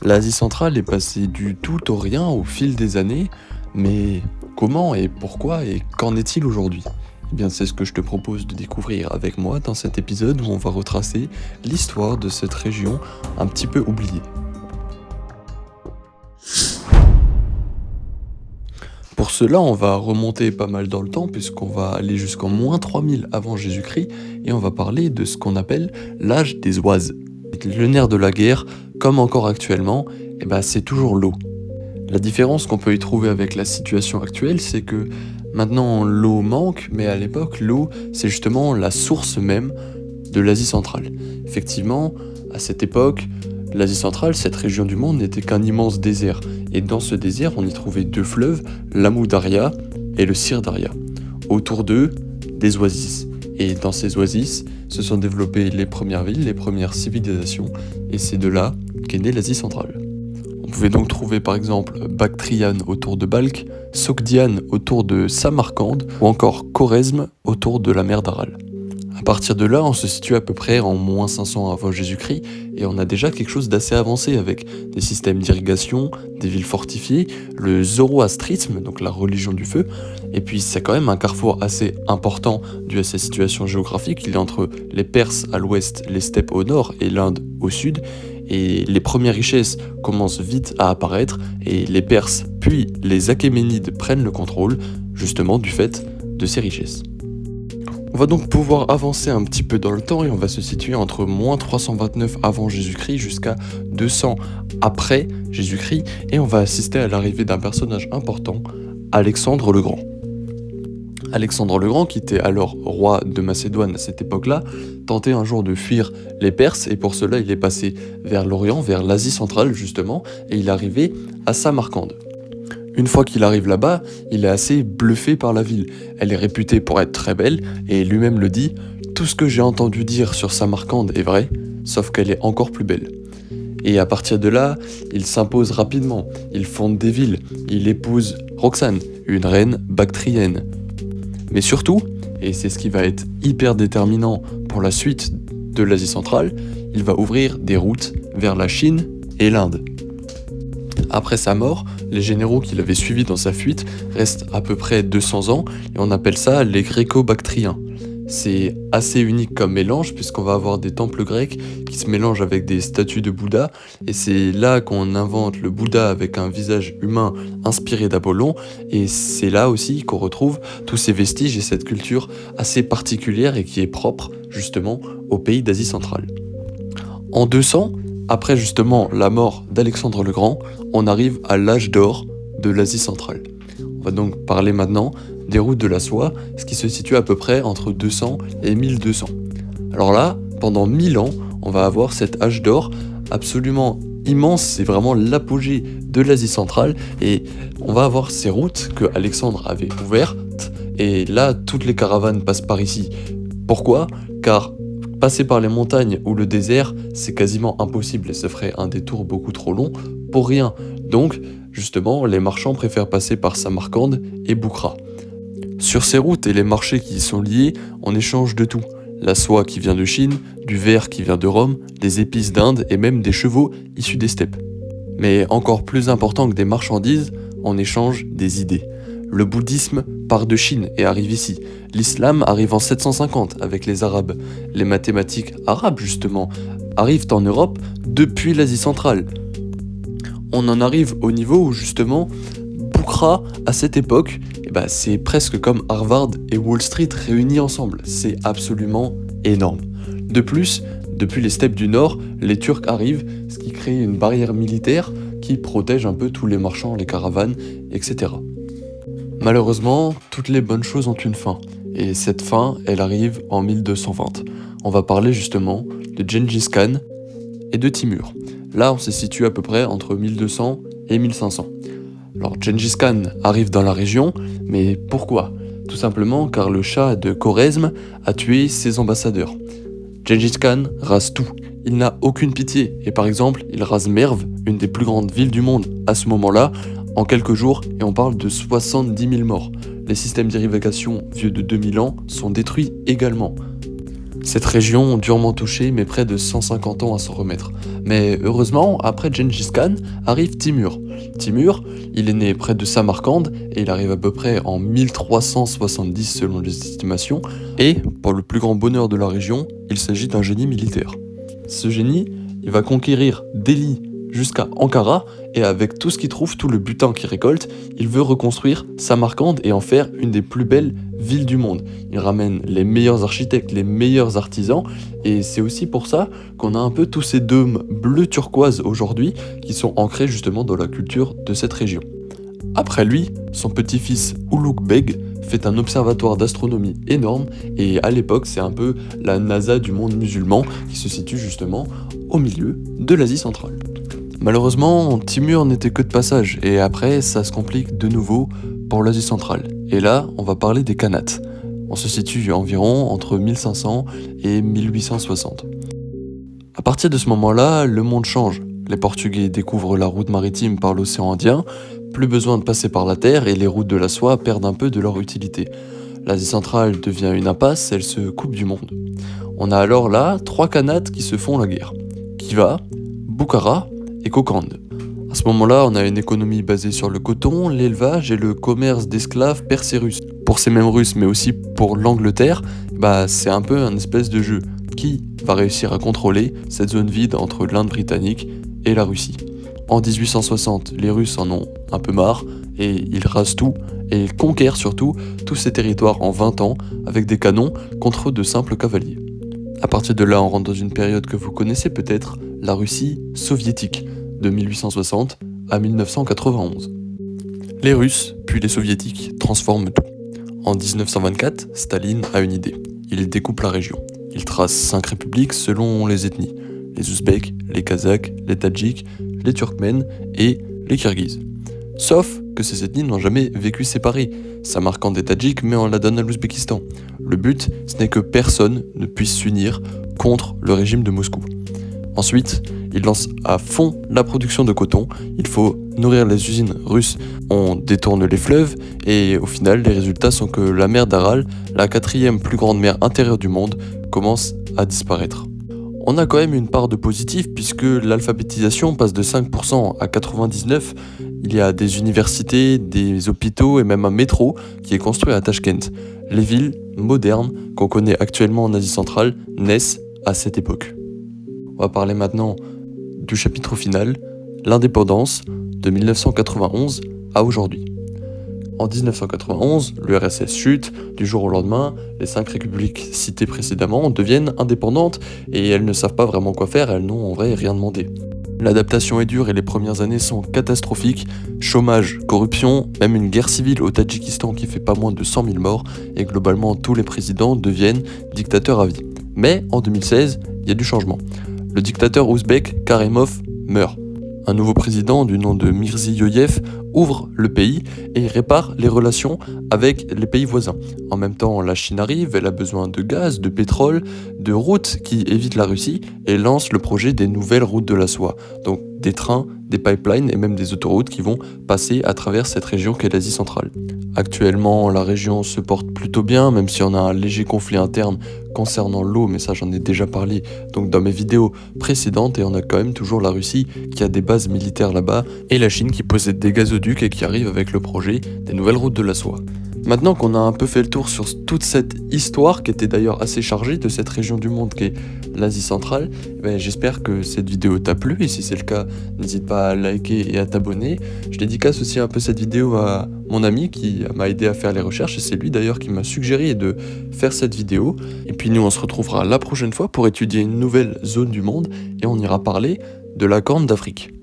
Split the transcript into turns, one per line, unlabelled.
L'Asie centrale est passée du tout au rien au fil des années, mais comment et pourquoi et qu'en est-il aujourd'hui? Eh bien, c'est ce que je te propose de découvrir avec moi dans cet épisode où on va retracer l'histoire de cette région un petit peu oubliée. Pour cela, on va remonter pas mal dans le temps puisqu'on va aller jusqu'en moins 3000 avant Jésus-Christ et on va parler de ce qu'on appelle l'âge des oises. Le nerf de la guerre, comme encore actuellement, c'est toujours l'eau. La différence qu'on peut y trouver avec la situation actuelle, c'est que maintenant l'eau manque, mais à l'époque, l'eau, c'est justement la source même de l'Asie centrale. Effectivement, à cette époque, l'Asie centrale, cette région du monde, n'était qu'un immense désert. Et dans ce désert, on y trouvait deux fleuves, l'Amou Daria et le Sir Daria. Autour d'eux, des oasis. Et dans ces oasis, se sont développées les premières villes, les premières civilisations, et c'est de là qu'est née l'Asie centrale. On pouvait donc trouver par exemple Bactriane autour de Balkh, Sogdiane autour de Samarcande, ou encore Khorezm autour de la mer d'Aral. À partir de là, on se situe à peu près en moins 500 avant Jésus-Christ, et on a déjà quelque chose d'assez avancé avec des systèmes d'irrigation, des villes fortifiées, le zoroastrisme, donc la religion du feu, et puis c'est quand même un carrefour assez important dû à sa situation géographique. Il est entre les Perses à l'ouest, les steppes au nord et l'Inde au sud, et les premières richesses commencent vite à apparaître, et les Perses puis les Achéménides prennent le contrôle, justement du fait de ces richesses. On va donc pouvoir avancer un petit peu dans le temps et on va se situer entre moins 329 avant Jésus-Christ jusqu'à 200 après Jésus-Christ et on va assister à l'arrivée d'un personnage important, Alexandre le Grand. Alexandre le Grand, qui était alors roi de Macédoine à cette époque-là, tentait un jour de fuir les Perses et pour cela il est passé vers l'Orient, vers l'Asie centrale justement, et il est arrivé à Samarcande. Une fois qu'il arrive là-bas, il est assez bluffé par la ville. Elle est réputée pour être très belle, et lui-même le dit, « Tout ce que j'ai entendu dire sur Samarcande est vrai, sauf qu'elle est encore plus belle. » Et à partir de là, il s'impose rapidement, il fonde des villes, il épouse Roxane, une reine bactrienne. Mais surtout, et c'est ce qui va être hyper déterminant pour la suite de l'Asie centrale, il va ouvrir des routes vers la Chine et l'Inde. Après sa mort, les généraux qui l'avaient suivi dans sa fuite restent à peu près 200 ans et on appelle ça les Gréco-Bactriens. C'est assez unique comme mélange puisqu'on va avoir des temples grecs qui se mélangent avec des statues de Bouddha et c'est là qu'on invente le Bouddha avec un visage humain inspiré d'Apollon et c'est là aussi qu'on retrouve tous ces vestiges et cette culture assez particulière et qui est propre justement au pays d'Asie centrale. En 200, après justement la mort d'Alexandre le Grand, on arrive à l'âge d'or de l'Asie centrale. On va donc parler maintenant des routes de la soie, ce qui se situe à peu près entre 200 et 1200. Alors là, pendant 1000 ans, on va avoir cet âge d'or absolument immense, c'est vraiment l'apogée de l'Asie centrale, et on va avoir ces routes que Alexandre avait ouvertes, et là, toutes les caravanes passent par ici. Pourquoi ? Car passer par les montagnes ou le désert, c'est quasiment impossible et ça ferait un détour beaucoup trop long pour rien. Donc, justement, les marchands préfèrent passer par Samarcande et Boukhara. Sur ces routes et les marchés qui y sont liés, on échange de tout. La soie qui vient de Chine, du verre qui vient de Rome, des épices d'Inde et même des chevaux issus des steppes. Mais encore plus important que des marchandises, on échange des idées. Le bouddhisme part de Chine et arrive ici. L'islam arrive en 750 avec les Arabes. Les mathématiques arabes, justement, arrivent en Europe depuis l'Asie centrale. On en arrive au niveau où, justement, Boukhara, à cette époque, c'est presque comme Harvard et Wall Street réunis ensemble. C'est absolument énorme. De plus, depuis les steppes du Nord, les Turcs arrivent, ce qui crée une barrière militaire qui protège un peu tous les marchands, les caravanes, etc. Malheureusement, toutes les bonnes choses ont une fin, et cette fin, elle arrive en 1220. On va parler justement de Gengis Khan et de Timur. Là, on se situe à peu près entre 1200 et 1500. Alors, Gengis Khan arrive dans la région, mais pourquoi ? Tout simplement car le Shah de Khorezm a tué ses ambassadeurs. Gengis Khan rase tout, il n'a aucune pitié, et par exemple, il rase Merv, une des plus grandes villes du monde à ce moment-là, en quelques jours, et on parle de 70 000 morts. Les systèmes d'irrigation vieux de 2000 ans sont détruits également. Cette région durement touchée met près de 150 ans à s'en remettre. Mais heureusement, après Gengis Khan, arrive Timur. Timur, il est né près de Samarcande et il arrive à peu près en 1370 selon les estimations. Et, pour le plus grand bonheur de la région, il s'agit d'un génie militaire. Ce génie, il va conquérir Delhi jusqu'à Ankara, et avec tout ce qu'il trouve, tout le butin qu'il récolte, il veut reconstruire Samarcande et en faire une des plus belles villes du monde. Il ramène les meilleurs architectes, les meilleurs artisans, et c'est aussi pour ça qu'on a un peu tous ces dômes bleu turquoise aujourd'hui, qui sont ancrés justement dans la culture de cette région. Après lui, son petit-fils Ulugh Beg fait un observatoire d'astronomie énorme, et à l'époque c'est un peu la NASA du monde musulman, qui se situe justement au milieu de l'Asie centrale. Malheureusement, Timur n'était que de passage, et après, ça se complique de nouveau pour l'Asie centrale. Et là, on va parler des Khanats. On se situe environ entre 1500 et 1860. À partir de ce moment-là, le monde change. Les Portugais découvrent la route maritime par l'océan Indien, plus besoin de passer par la terre, et les routes de la soie perdent un peu de leur utilité. L'Asie centrale devient une impasse, elle se coupe du monde. On a alors là 3 Khanats qui se font la guerre. Khiva, Bukhara et Kokand. À ce moment-là, on a une économie basée sur le coton, l'élevage et le commerce d'esclaves perses et russes. Pour ces mêmes Russes, mais aussi pour l'Angleterre, c'est un peu un espèce de jeu. Qui va réussir à contrôler cette zone vide entre l'Inde britannique et la Russie? En 1860, les Russes en ont un peu marre et ils rasent tout et ils conquièrent surtout tous ces territoires en 20 ans avec des canons contre de simples cavaliers. À partir de là, on rentre dans une période que vous connaissez peut-être, la Russie soviétique, de 1860 à 1991. Les Russes, puis les Soviétiques, transforment tout. En 1924, Staline a une idée. Il découpe la région. Il trace 5 républiques selon les ethnies. Les Ouzbeks, les Kazakhs, les Tadjiks, les Turkmènes et les Kirghizes. Sauf que ces ethnies n'ont jamais vécu séparées. Samarcande des Tadjiks, mais on la donne à l'Ouzbékistan. Le but, ce n'est que personne ne puisse s'unir contre le régime de Moscou. Ensuite, il lance à fond la production de coton. Il faut nourrir les usines russes. On détourne les fleuves et au final, les résultats sont que la mer d'Aral, la 4e plus grande mer intérieure du monde, commence à disparaître. On a quand même une part de positif puisque l'alphabétisation passe de 5% à 99%. Il y a des universités, des hôpitaux et même un métro qui est construit à Tachkent. Les villes modernes qu'on connaît actuellement en Asie centrale naissent à cette époque. On va parler maintenant du chapitre final, l'indépendance de 1991 à aujourd'hui. En 1991, l'URSS chute, du jour au lendemain, les 5 républiques citées précédemment deviennent indépendantes et elles ne savent pas vraiment quoi faire, elles n'ont en vrai rien demandé. L'adaptation est dure et les premières années sont catastrophiques, chômage, corruption, même une guerre civile au Tadjikistan qui fait pas moins de 100 000 morts et globalement tous les présidents deviennent dictateurs à vie. Mais en 2016, il y a du changement. Le dictateur ouzbek Karimov meurt. Un nouveau président du nom de Mirziyoyev ouvre le pays et répare les relations avec les pays voisins. En même temps, la Chine arrive, elle a besoin de gaz, de pétrole, de routes qui évitent la Russie et lance le projet des nouvelles routes de la soie. Donc des trains, des pipelines et même des autoroutes qui vont passer à travers cette région qu'est l'Asie centrale. Actuellement, la région se porte plutôt bien, même si on a un léger conflit interne concernant l'eau, mais ça j'en ai déjà parlé donc dans mes vidéos précédentes, et on a quand même toujours la Russie qui a des bases militaires là-bas, et la Chine qui possède des gazoducs et qui arrive avec le projet des nouvelles routes de la soie. Maintenant qu'on a un peu fait le tour sur toute cette histoire, qui était d'ailleurs assez chargée de cette région du monde qu'est l'Asie centrale, j'espère que cette vidéo t'a plu, et si c'est le cas, n'hésite pas à liker et à t'abonner. Je dédicace aussi un peu cette vidéo à mon ami qui m'a aidé à faire les recherches, et c'est lui d'ailleurs qui m'a suggéré de faire cette vidéo. Et puis nous on se retrouvera la prochaine fois pour étudier une nouvelle zone du monde, et on ira parler de la Corne d'Afrique.